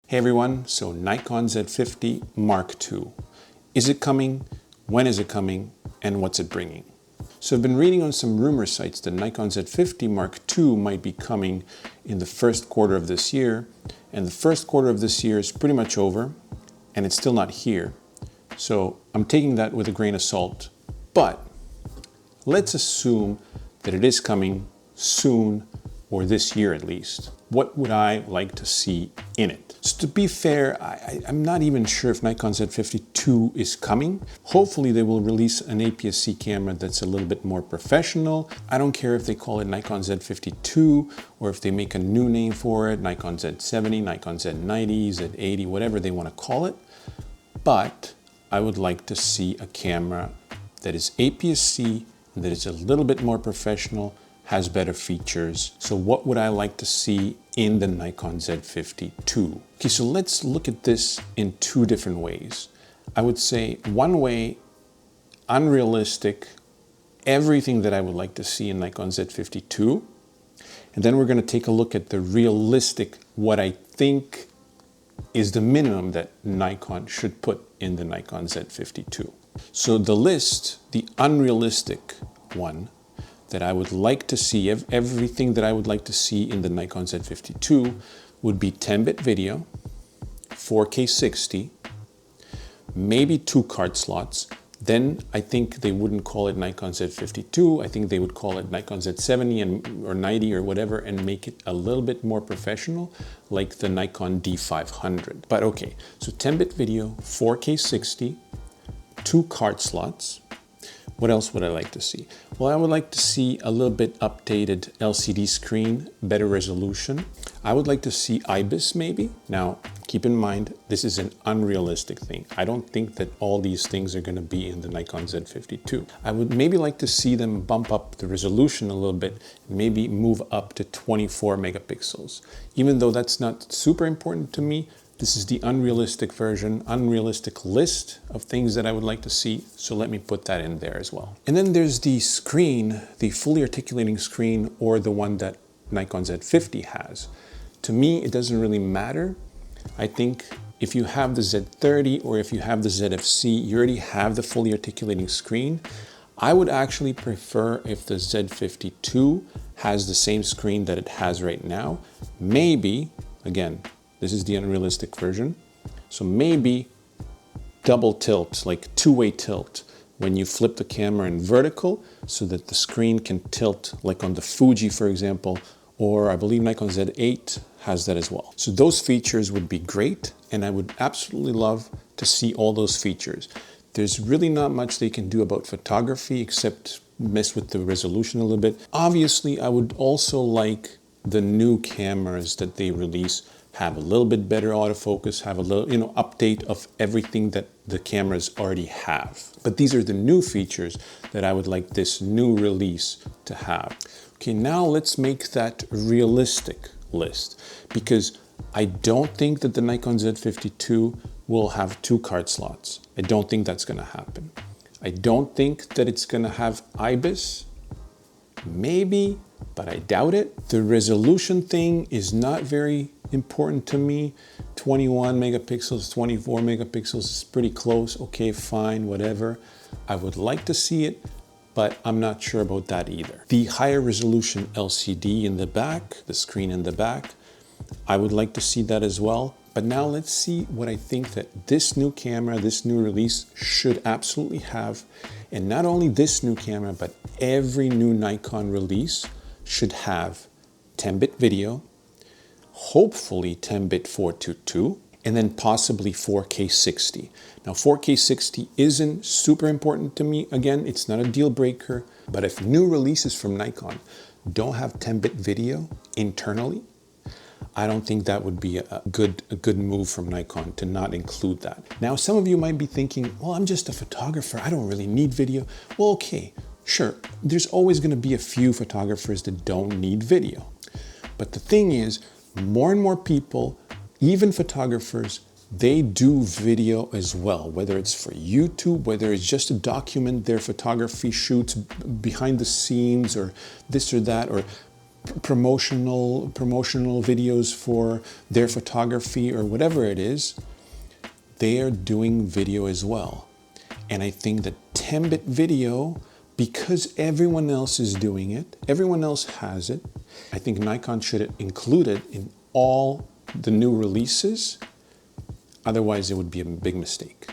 Hey everyone, so Nikon Z50 Mark II. Is it coming? When is it coming? And what's it bringing? So I've been reading on some rumor sites that Nikon Z50 Mark II might be coming in the first quarter of this year. And the first quarter of this year is pretty much over and it's still not here. So I'm taking that with a grain of salt. But let's assume that it is coming soon or this year at least. What would I like to see in it? So to be fair, I'm not even sure if Nikon Z50 II is coming. Hopefully they will release an APS-C camera that's a little bit more professional. I don't care if they call it Nikon Z50 II or if they make a new name for it, Nikon Z70, Nikon Z90, Z80, whatever they want to call it. But I would like to see a camera that is APS-C, that is a little bit more professional, has better features. So what would I like to see in the Nikon Z50 II? Okay, so let's look at this in two different ways. I would say one way, unrealistic, everything that I would like to see in Nikon Z50 II. And then we're gonna take a look at the realistic, what I think is the minimum that Nikon should put in the Nikon Z50 II. So the list, the unrealistic one, that I would like to see, everything that I would like to see in the Nikon Z50 II would be 10-bit video, 4K 60, maybe 2 card slots. Then I think they wouldn't call it Nikon Z50 II. I think they would call it Nikon Z70 or 90 or whatever and make it a little bit more professional, like the Nikon D500. But okay, so 10-bit video, 4K 60, 2 card slots. What else would I like to see? Well, I would like to see a little bit updated LCD screen, better resolution. I would like to see IBIS maybe. Now, keep in mind, this is an unrealistic thing. I don't think that all these things are gonna be in the Nikon Z50 II. I would maybe like to see them bump up the resolution a little bit, maybe move up to 24 megapixels. Even though that's not super important to me, this is the unrealistic version, unrealistic list of things that I would like to see. So let me put that in there as well. And then there's the screen, the fully articulating screen, or the one that Nikon Z50 has. To me, it doesn't really matter. I think if you have the Z30 or if you have the ZFC, you already have the fully articulating screen. I would actually prefer if the Z50 II has the same screen that it has right now. Maybe, again, this is the unrealistic version. So maybe double tilt, like two-way tilt, when you flip the camera in vertical so that the screen can tilt, like on the Fuji, for example, or I believe Nikon Z8 has that as well. So those features would be great, and I would absolutely love to see all those features. There's really not much they can do about photography except mess with the resolution a little bit. Obviously, I would also like the new cameras that they release have a little bit better autofocus, have a little, update of everything that the cameras already have. But these are the new features that I would like this new release to have. Okay, now let's make that realistic list, because I don't think that the Nikon Z50 II will have 2 card slots. I don't think that's gonna happen. I don't think that it's gonna have IBIS. Maybe, but I doubt it. The resolution thing is not very important to me. 21 megapixels, 24 megapixels is pretty close. Okay, fine, whatever. I would like to see it, but I'm not sure about that either. The higher resolution LCD in the back, the screen in the back, I would like to see that as well. But now let's see what I think that this new camera, this new release should absolutely have. And not only this new camera, but every new Nikon release should have 10-bit video, hopefully 10-bit 422, and then possibly 4K 60. Now 4K 60 isn't super important to me. Again, it's not a deal breaker, but if new releases from Nikon don't have 10-bit video internally, I don't think that would be a good move from Nikon to not include that. Now, some of you might be thinking, well, I'm just a photographer. I don't really need video. Well, okay, sure. There's always going to be a few photographers that don't need video. But the thing is, more and more people, even photographers, they do video as well, whether it's for YouTube, whether it's just to document their photography shoots behind the scenes or this or that, or promotional videos for their photography or whatever it is, they are doing video as well. And I think that 10-bit video, because everyone else is doing it, everyone else has it, I think Nikon should include it in all the new releases. Otherwise, it would be a big mistake.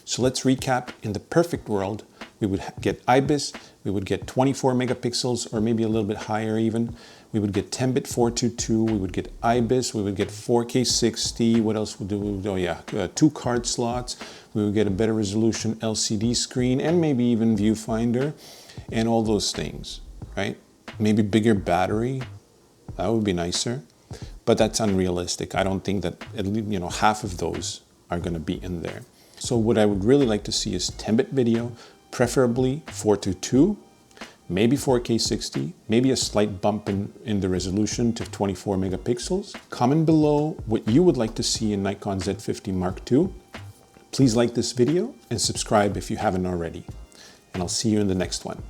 So let's recap. In the perfect world, we would get IBIS, we would get 24 megapixels, or maybe a little bit higher even. We would get 10-bit 422, we would get IBIS, we would get 4K 60, what else would do? Oh yeah, 2 card slots, we would get a better resolution LCD screen, and maybe even viewfinder, and all those things, right? Maybe bigger battery, that would be nicer, but that's unrealistic. I don't think that at least, half of those are gonna be in there. So what I would really like to see is 10-bit video, preferably 422, maybe 4K 60, maybe a slight bump in the resolution to 24 megapixels. Comment below what you would like to see in Nikon Z50 Mark II. Please like this video and subscribe if you haven't already. And I'll see you in the next one.